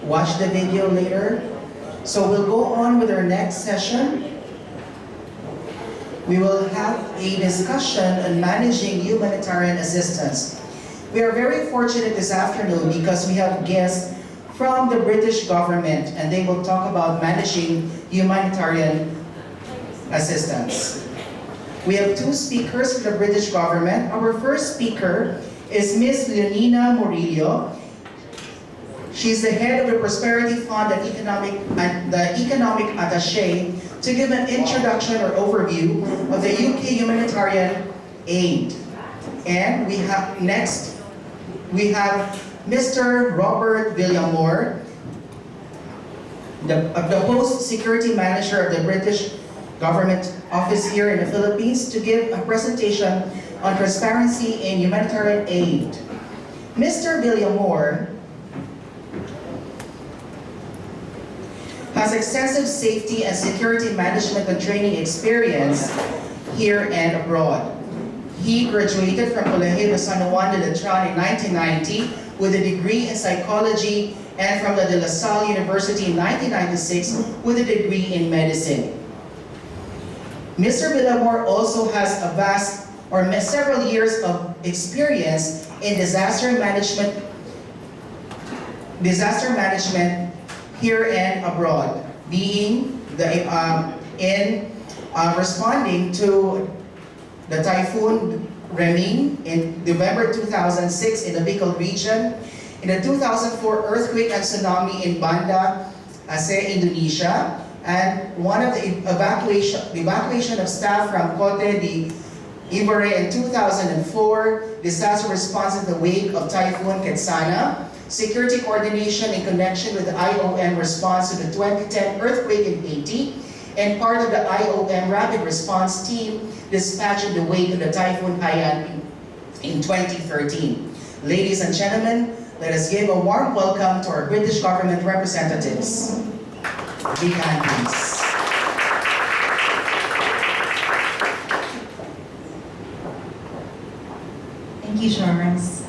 watch the video later. So we'll go on with our next session. We will have a discussion on managing humanitarian assistance. We are very fortunate this afternoon because we have guests from the British government and they will talk about managing humanitarian assistance. We have two speakers from the British government. Our first speaker is Ms. Leonina Murillo. She's the head of the Prosperity Fund and the Economic Attaché to give an introduction or overview of the UK humanitarian aid. And we have next, we have Mr. Robert Villamore, the Post Security Manager of the British Government Office here in the Philippines, to give a presentation on transparency in humanitarian aid. Mr. Villamore has extensive safety and security management and training experience here and abroad. He graduated from Colegio de San Juan de Letran in 1990 with a degree in psychology and from the De La Salle University in 1996 with a degree in medicine. Mr. Villamore also has a vast or several years of experience in disaster management here and abroad, being responding to the Typhoon Reming in November 2006 in the Bicol region, in the 2004 earthquake and tsunami in Banda Aceh, Indonesia, and one of the evacuation of staff from Cote de Ivoire in 2004, disaster response in the wake of Typhoon Ketsana, security coordination in connection with the IOM response to the 2010 earthquake in Haiti, and part of the IOM rapid response team dispatched in the wake of the Typhoon Haiyan in 2013. Ladies and gentlemen, let us give a warm welcome to our British government representatives. Big hand, please. Thank you, Charles.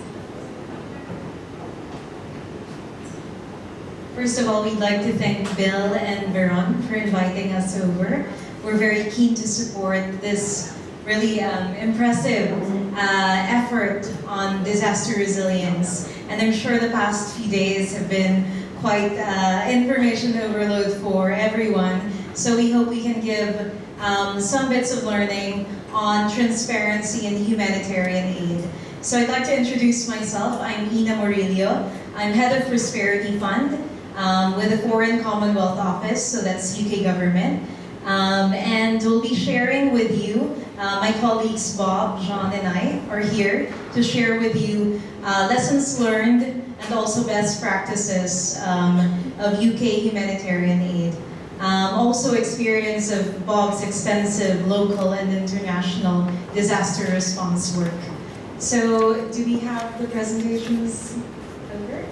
First of all, we'd like to thank Bill and Veron for inviting us over. We're very keen to support this really impressive effort on disaster resilience. And I'm sure the past few days have been quite information overload for everyone. So we hope we can give some bits of learning on transparency and humanitarian aid. So I'd like to introduce myself. I'm Ina Murillo. I'm head of Prosperity Fund with the Foreign Commonwealth Office, so that's UK government. And we'll be sharing with you, my colleagues Bob, John, and I are here to share with you lessons learned and also best practices of UK humanitarian aid. Also experience of Bob's extensive local and international disaster response work. So, do we have the presentations over?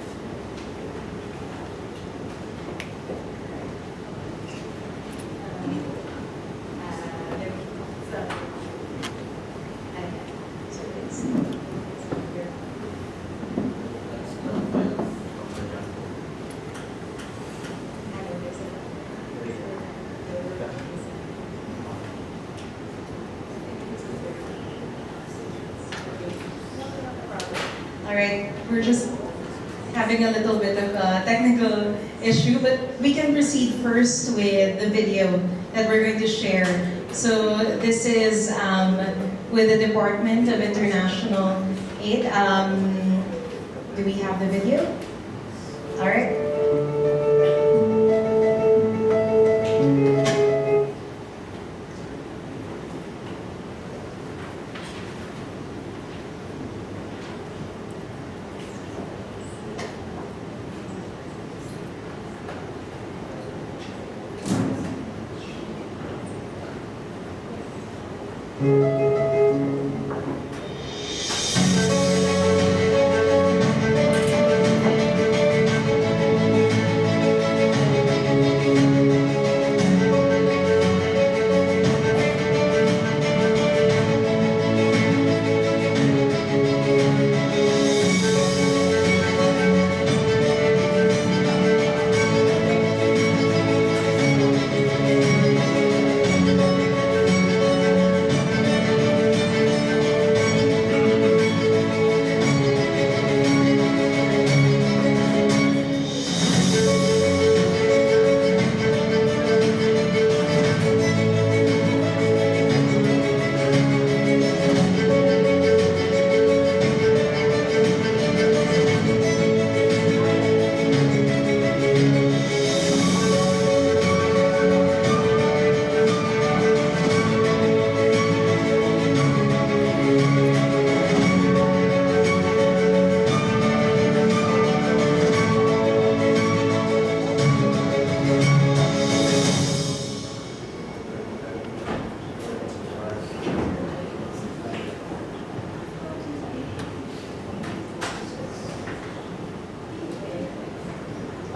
Alright, we're just having a little bit of a technical issue, but we can proceed first with the video that we're going to share. So this is with the Department of International Aid. Do we have the video? Alright.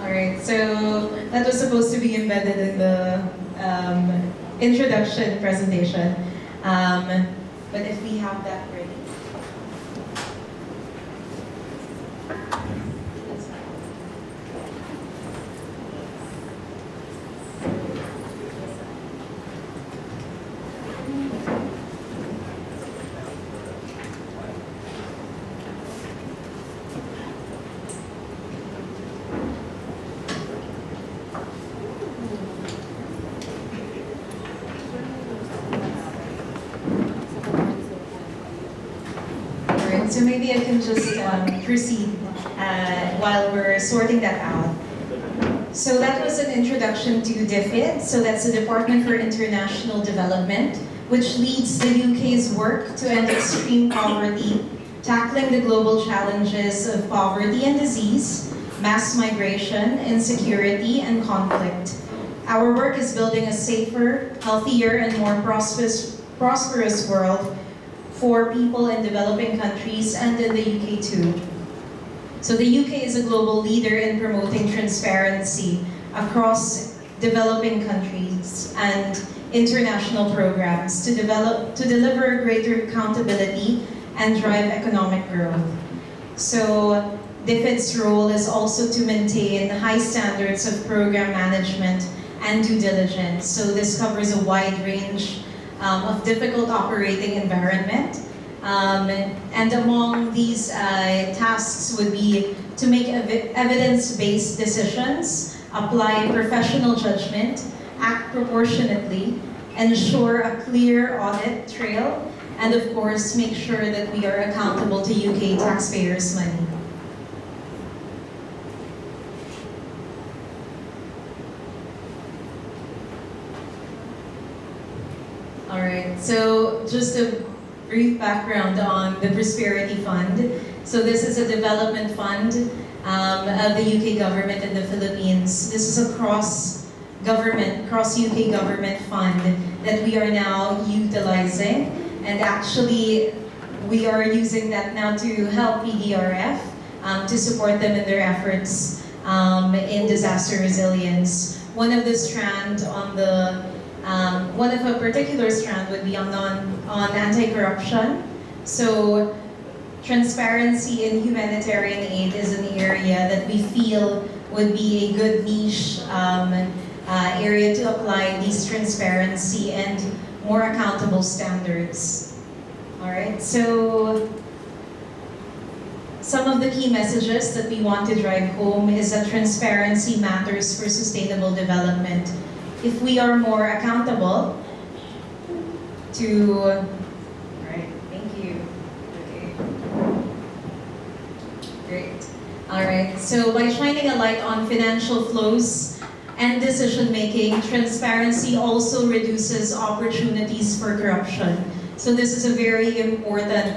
Alright, so that was supposed to be embedded in the introduction presentation. But if we have that ready. Alright, so maybe I can just proceed while we're sorting that out. So that was an introduction to DFID, so that's the Department for International Development, which leads the UK's work to end extreme poverty, tackling the global challenges of poverty and disease, mass migration, insecurity, and conflict. Our work is building a safer, healthier, and more prosperous world for people in developing countries and in the UK too. So the UK is a global leader in promoting transparency across developing countries and international programs to deliver greater accountability and drive economic growth. So DFID's role is also to maintain high standards of program management and due diligence. So this covers a wide range of difficult operating environment. And among these tasks would be to make evidence-based decisions, apply professional judgment, act proportionately, ensure a clear audit trail, and of course make sure that we are accountable to UK taxpayers' money. Alright, so just a brief background on the Prosperity Fund. So this is a development fund of the UK government in the Philippines. This is a cross-UK government fund that we are now utilizing. And actually, we are using that now to help PDRF, to support them in their efforts in disaster resilience. One of a particular strand would be on anti-corruption. So transparency in humanitarian aid is an area that we feel would be a good niche area to apply these transparency and more accountable standards. All right, so some of the key messages that we want to drive home is that transparency matters for sustainable development. If we are more accountable to, all right, thank you. Okay. Great. All right, so by shining a light on financial flows and decision making, transparency also reduces opportunities for corruption. So this is a very important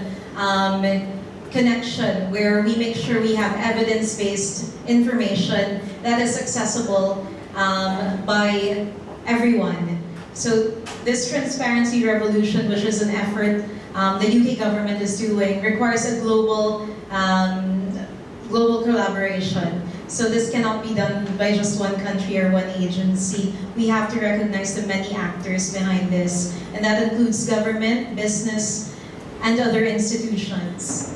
connection where we make sure we have evidence-based information that is accessible by everyone. So this transparency revolution, which is an effort the UK government is doing, requires a global collaboration. So this cannot be done by just one country or one agency. We have to recognize the many actors behind this, and that includes government, business, and other institutions.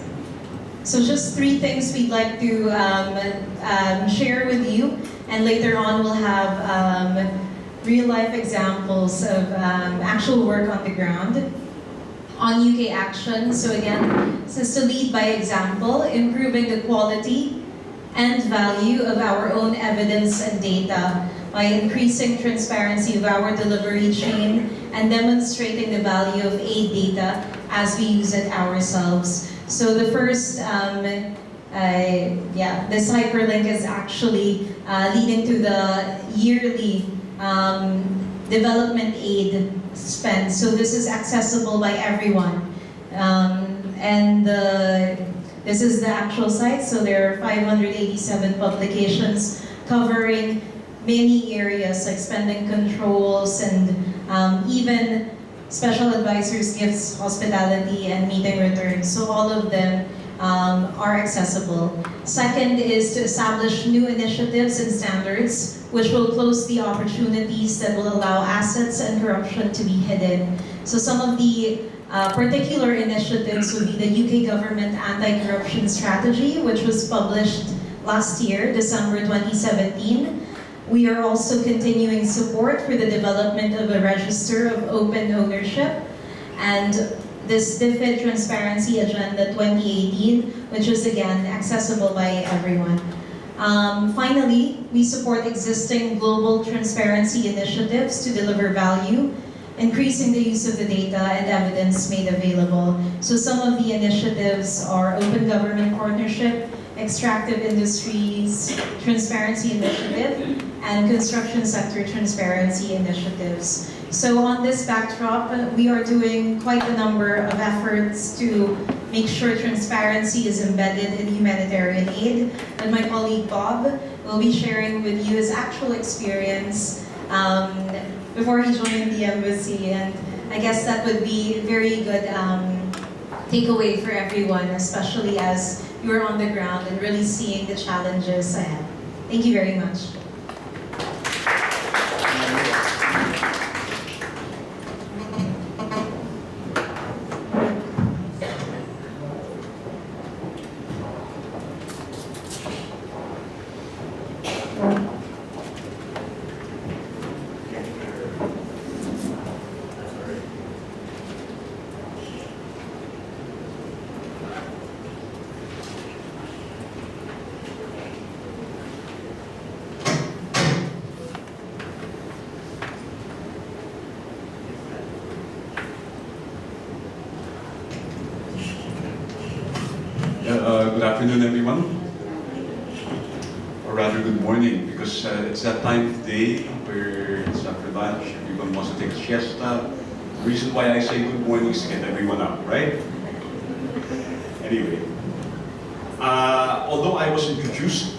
So just 3 things we'd like to share with you, and later on we'll have real-life examples of actual work on the ground on UK action. So again, this is to lead by example, improving the quality and value of our own evidence and data by increasing transparency of our delivery chain and demonstrating the value of aid data as we use it ourselves. So the first, this hyperlink is actually leading to the yearly development aid spend. So this is accessible by everyone. This is the actual site. So there are 587 publications covering many areas like spending controls and even special advisors, gifts, hospitality, and meeting returns. So all of them are accessible. Second is to establish new initiatives and standards which will close the opportunities that will allow assets and corruption to be hidden. So some of the particular initiatives would be the UK government anti-corruption strategy, which was published last year, December 2017. We are also continuing support for the development of a register of open ownership and this DFID Transparency Agenda 2018, which is again accessible by everyone. Finally, we support existing global transparency initiatives to deliver value, increasing the use of the data and evidence made available. So some of the initiatives are Open Government Partnership, Extractive Industries Transparency Initiative, and Construction Sector Transparency Initiatives. So on this backdrop, we are doing quite a number of efforts to make sure transparency is embedded in humanitarian aid. And my colleague Bob will be sharing with you his actual experience before he joined the embassy. And I guess that would be a very good takeaway for everyone, especially as you're on the ground and really seeing the challenges ahead. Thank you very much. Good afternoon, everyone. Or rather, good morning, because it's that time of day where it's after lunch, everyone wants to take a siesta. The reason why I say good morning is to get everyone up, right? Anyway, although I was introduced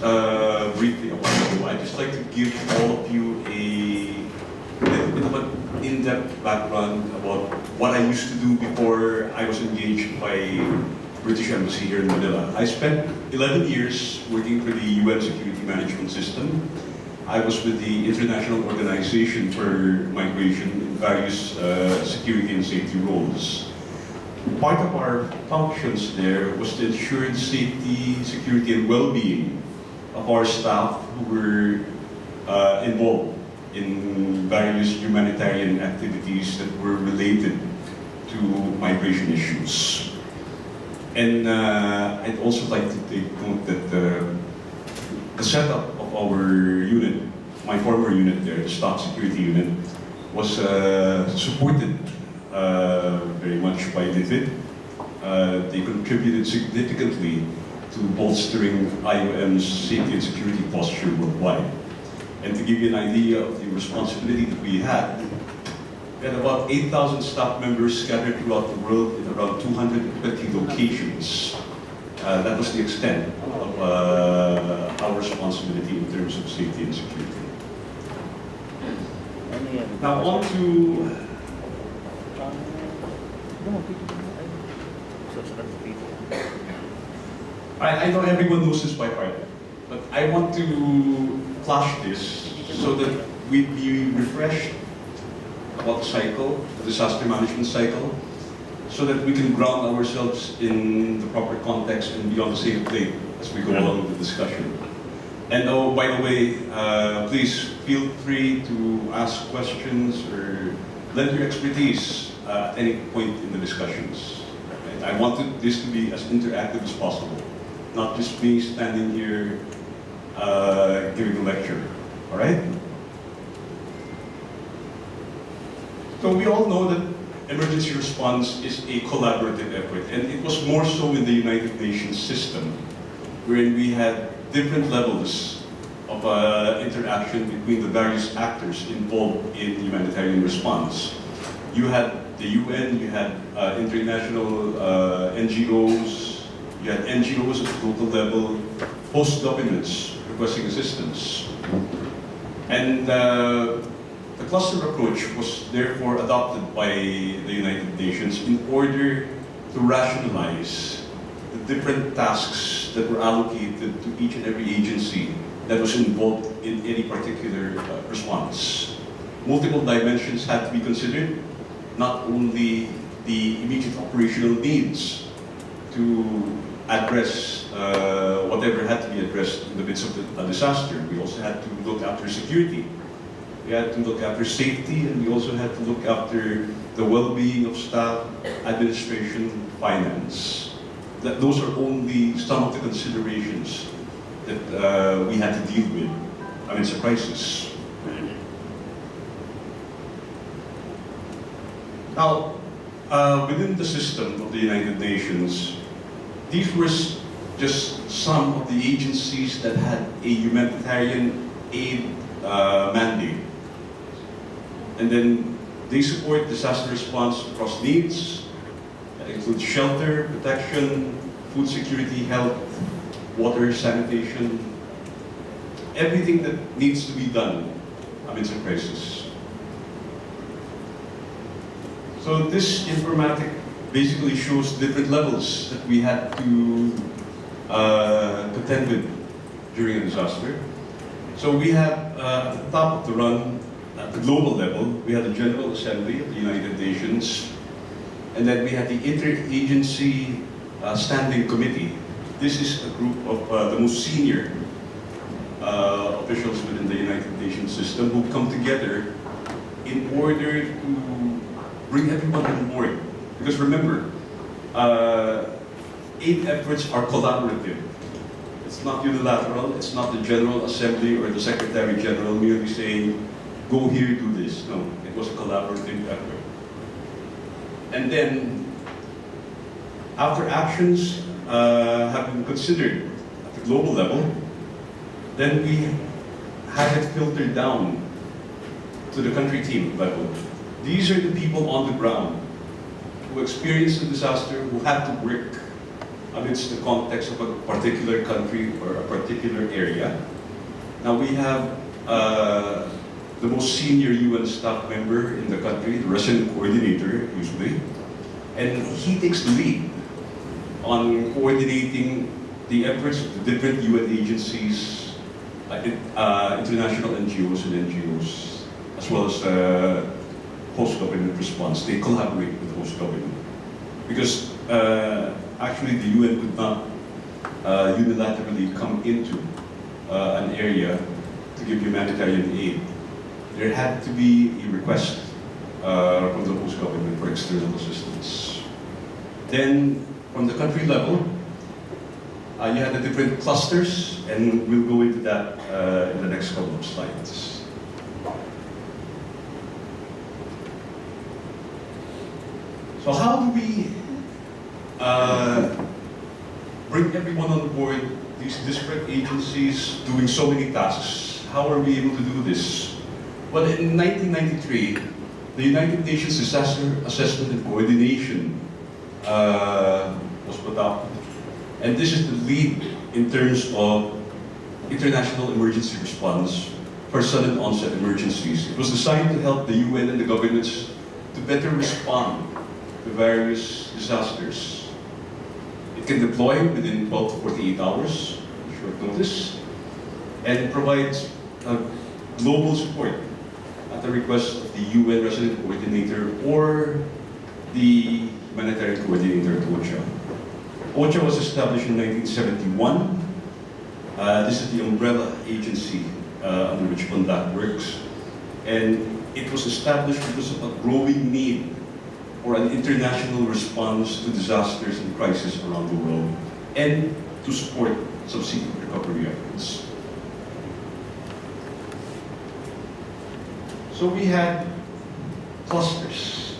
briefly a while ago, I'd just like to give all of you a little bit of an in-depth background about what I used to do before I was engaged by British Embassy here in Manila. I spent 11 years working for the UN Security Management System. I was with the International Organization for Migration in various security and safety roles. Part of our functions there was to ensure the safety, security, and well-being of our staff who were involved in various humanitarian activities that were related to migration issues. And I'd also like to take note that the setup of our unit, my former unit there, the Stock Security Unit, was supported very much by DFID. They contributed significantly to bolstering IOM's safety and security posture worldwide. And to give you an idea of the responsibility that we had about 8,000 staff members scattered throughout the world in around 220 locations. That was the extent of our responsibility in terms of safety and security. Now on to... I know everyone knows this by heart, but I want to flash this so that we'd be refreshed about the cycle, the disaster management cycle, so that we can ground ourselves in the proper context and be on the same plate as we go along with the discussion. And oh, by the way, please feel free to ask questions or lend your expertise at any point in the discussions. Right? I wanted this to be as interactive as possible, not just me standing here giving a lecture. All right? So we all know that emergency response is a collaborative effort, and it was more so in the United Nations system, wherein we had different levels of interaction between the various actors involved in humanitarian response. You had the UN, you had international NGOs, you had NGOs at the local level, host governments requesting assistance. And the cluster approach was therefore adopted by the United Nations in order to rationalize the different tasks that were allocated to each and every agency that was involved in any particular response. Multiple dimensions had to be considered, not only the immediate operational needs to address whatever had to be addressed in the midst of a disaster. We also had to look after security. We had to look after safety, and we also had to look after the well-being of staff, administration, finance. Those are only some of the considerations that we had to deal with amidst a crisis. Now, within the system of the United Nations, these were just some of the agencies that had a humanitarian aid mandate. And then they support disaster response across needs. That includes shelter, protection, food security, health, water, sanitation, everything that needs to be done amidst a crisis. So this informatic basically shows different levels that we had to contend with during a disaster. So we have at the top of the run, at the global level, we had the General Assembly of the United Nations, and then we had the Interagency Standing Committee. This is a group of the most senior officials within the United Nations system who come together in order to bring everyone on board. Because remember, aid efforts are collaborative. It's not unilateral. It's not the General Assembly or the Secretary General merely saying, go here, do this. No, it was a collaborative effort. And then, after actions have been considered at the global level, then we have it filtered down to the country team level. These are the people on the ground who experienced a disaster, who had to work amidst the context of a particular country or a particular area. Now we have the most senior UN staff member in the country, the resident coordinator usually, and he takes the lead on coordinating the efforts of the different UN agencies, international NGOs and NGOs, as well as host government response. They collaborate with host government. Because actually the UN could not unilaterally come into an area to give humanitarian aid. There had to be a request from the host government for external assistance. Then, from the country level, you had the different clusters, and we'll go into that in the next couple of slides. So how do we bring everyone on board, these disparate agencies doing so many tasks? How are we able to do this? Well, in 1993, the United Nations Disaster Assessment and Coordination was put up. And this is the lead in terms of international emergency response for sudden onset emergencies. It was designed to help the UN and the governments to better respond to various disasters. It can deploy within 12 to 48 hours, short notice, and provides global support at the request of the UN Resident Coordinator or the Humanitarian Coordinator at OCHA. OCHA was established in 1971. This is the umbrella agency under which CONDACT works. And it was established because of a growing need for an international response to disasters and crises around the world and to support subsequent recovery efforts. So we had clusters.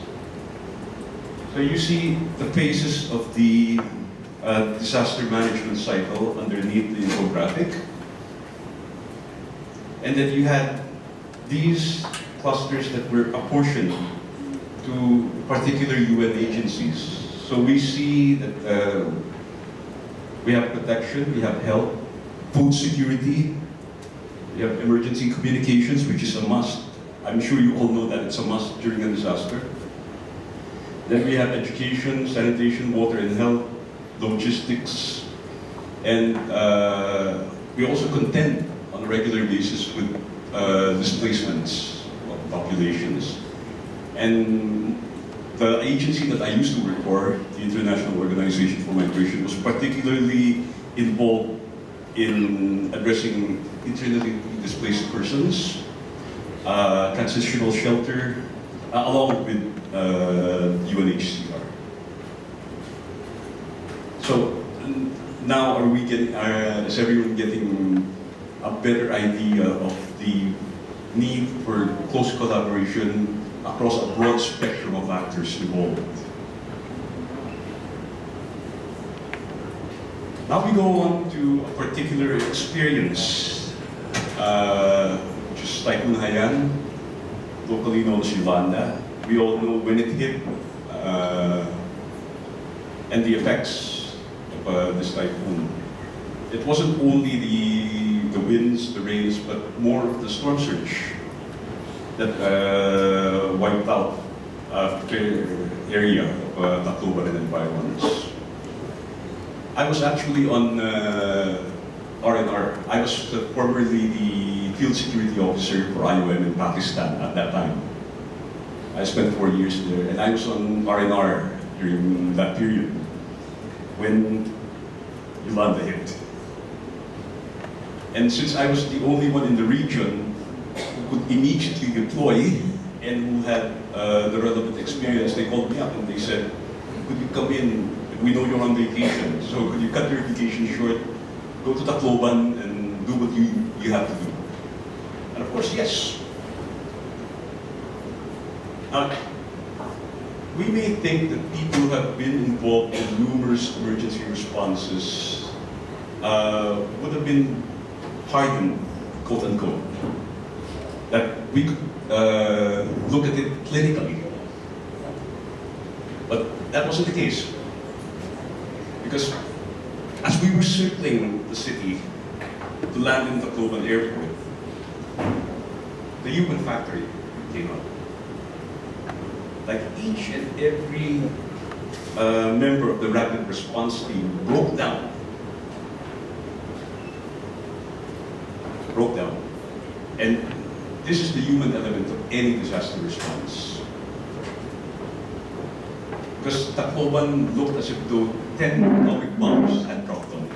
So you see the phases of the disaster management cycle underneath the infographic. And then you had these clusters that were apportioned to particular UN agencies. So we see that we have protection, we have health, food security, we have emergency communications, which is a must. I'm sure you all know that it's a must during a disaster. Then we have education, sanitation, water and health, logistics, and we also contend on a regular basis with displacements of populations. And the agency that I used to work for, the International Organization for Migration, was particularly involved in addressing internally displaced persons, transitional shelter, along with UNHCR. So now is everyone getting a better idea of the need for close collaboration across a broad spectrum of actors involved? Now we go on to a particular experience, which is Typhoon Haiyan, locally known as Yolanda. We all know when it hit and the effects of this typhoon. It wasn't only the winds, the rains, but more of the storm surge that wiped out a fair area of Tacloban and environs. I was actually on R&R. I was formerly the field security officer for IOM in Pakistan at that time. I spent 4 years there, and I was on R&R during that period when Yolanda hit. And since I was the only one in the region who could immediately deploy and who had the relevant experience, they called me up and they said, could you come in? We know you're on vacation, so could you cut your vacation short, go to Tacloban and do what you have to do? And of course, yes. Now, we may think that people who have been involved in numerous emergency responses would have been pardoned, quote unquote, that we could look at it clinically. But that wasn't the case. Because as we were circling the city to land in the Tacloban airport, the human factor came up. Like each and every member of the rapid response team broke down. And this is the human element of any disaster response. Because Tacloban looked as if though 10 atomic bombs had dropped on it.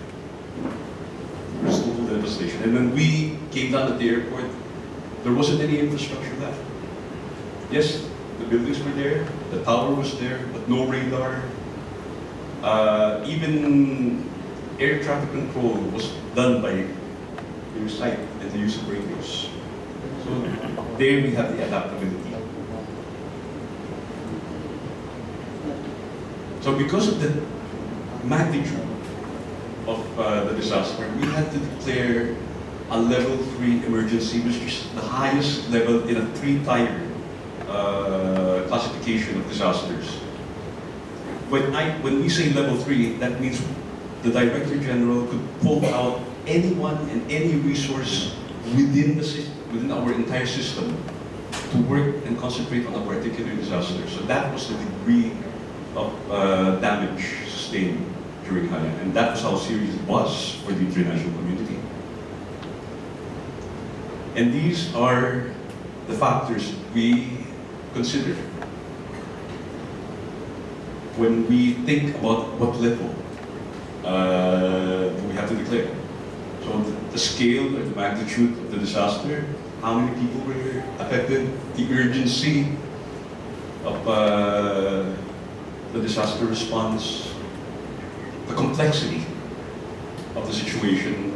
There was total devastation. And when we came down at the airport, there wasn't any infrastructure left. Yes, the buildings were there, the tower was there, but no radar. Even air traffic control was done by your sight and the use of radios. So there we have the adaptability. So because of the magnitude of the disaster, we had to declare a level 3 emergency, which is the highest level in a 3-tier classification of disasters. When we say level 3, that means the Director General could pull out anyone and any resource within the system, within our entire system, to work and concentrate on a particular disaster. So that was the degree of damage sustained during Haiyan, and that was how serious it was for the international community. And these are the factors we consider when we think about what level do we have to declare. So the scale or the magnitude of the disaster, how many people were affected, the urgency of the disaster response, the complexity of the situation,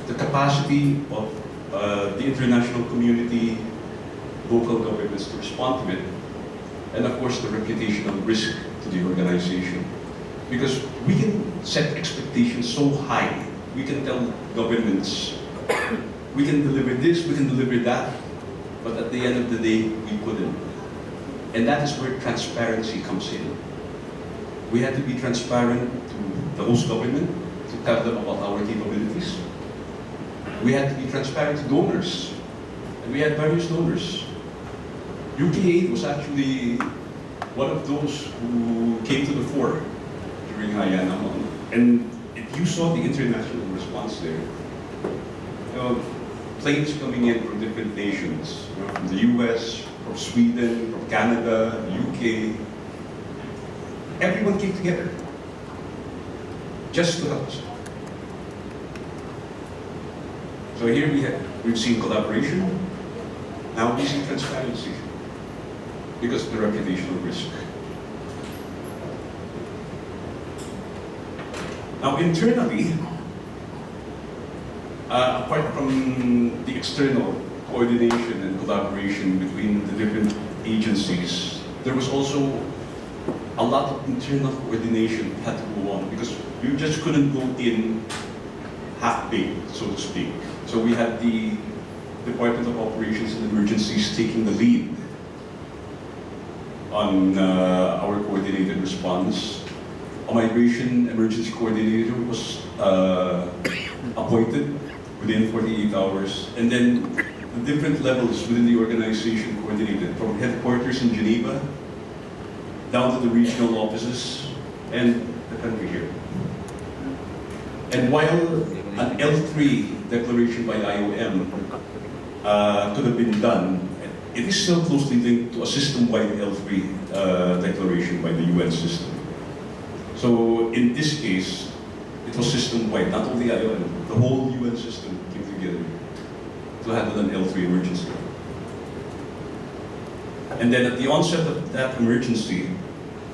the capacity of the international community, local governments to respond to it, and of course the reputational risk to the organization. Because we can set expectations so high, we can tell governments, we can deliver this, we can deliver that, but at the end of the day, we couldn't. And that is where transparency comes in. We had to be transparent to the host government, to tell them about our capabilities. We had to be transparent to donors, and we had various donors. UK was actually one of those who came to the fore during Haiyan, And if you saw the international response there, planes coming in from different nations, from the US, from Sweden, from Canada, UK, everyone came together just to help us. So here we've seen collaboration, now we see transparency because of the reputational risk. Now internally, apart from the external coordination and collaboration between the different agencies, there was also a lot of internal coordination had to go on because you just couldn't go in half-baked, so to speak. So we had the Department of Operations and Emergencies taking the lead on our coordinated response. A migration emergency coordinator was appointed within 48 hours, and then the different levels within the organization coordinated from headquarters in Geneva down to the regional offices and the country here. And while an L3 declaration by IOM could have been done, it is still closely linked to a system-wide L3 declaration by the UN system. So in this case, it was system-wide, not only IOM, the whole UN system came together to handle an L3 emergency. And then at the onset of that emergency,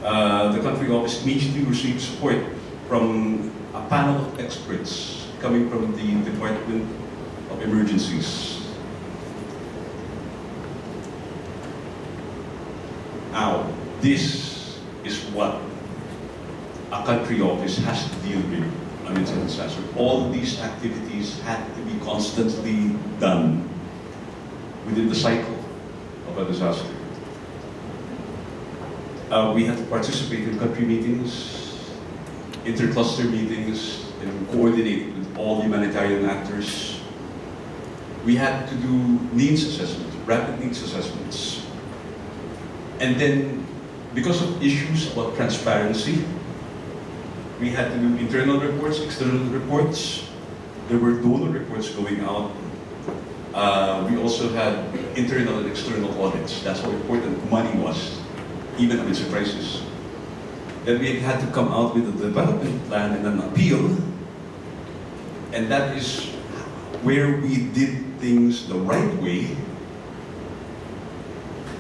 the country office immediately received support from a panel of experts coming from the Department of Emergencies. Now, this is what a country office has to deal with on its disaster. All these activities had to be constantly done within the cycle of a disaster. We had to participate in country meetings, intercluster meetings, and coordinate with all humanitarian actors. We had to do needs assessments, rapid needs assessments. And then, because of issues about transparency, we had to do internal reports, external reports. There were donor reports going out. We also had internal and external audits. That's how important money was, even amidst a crisis. Then we had to come out with a development plan and an appeal. And that is where we did things the right way,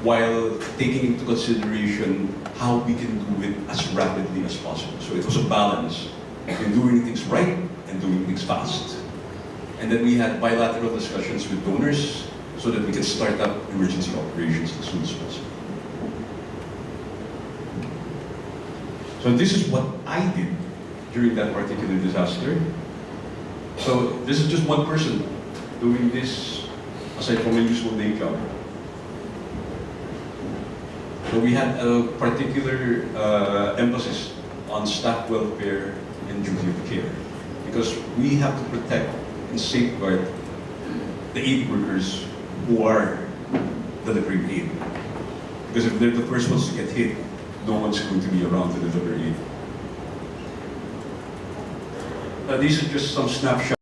while taking into consideration how we can do it as rapidly as possible. So it was a balance between doing things right and doing things fast. And then we had bilateral discussions with donors so that we could start up emergency operations as soon as possible. So this is what I did during that particular disaster. So this is just one person doing this aside from my usual day job. So we had a particular emphasis on staff welfare and duty of care because we have to protect and safeguard the aid workers who are delivering aid. Because if they're the first ones to get hit, no one's going to be around to deliver aid. These are just some snapshots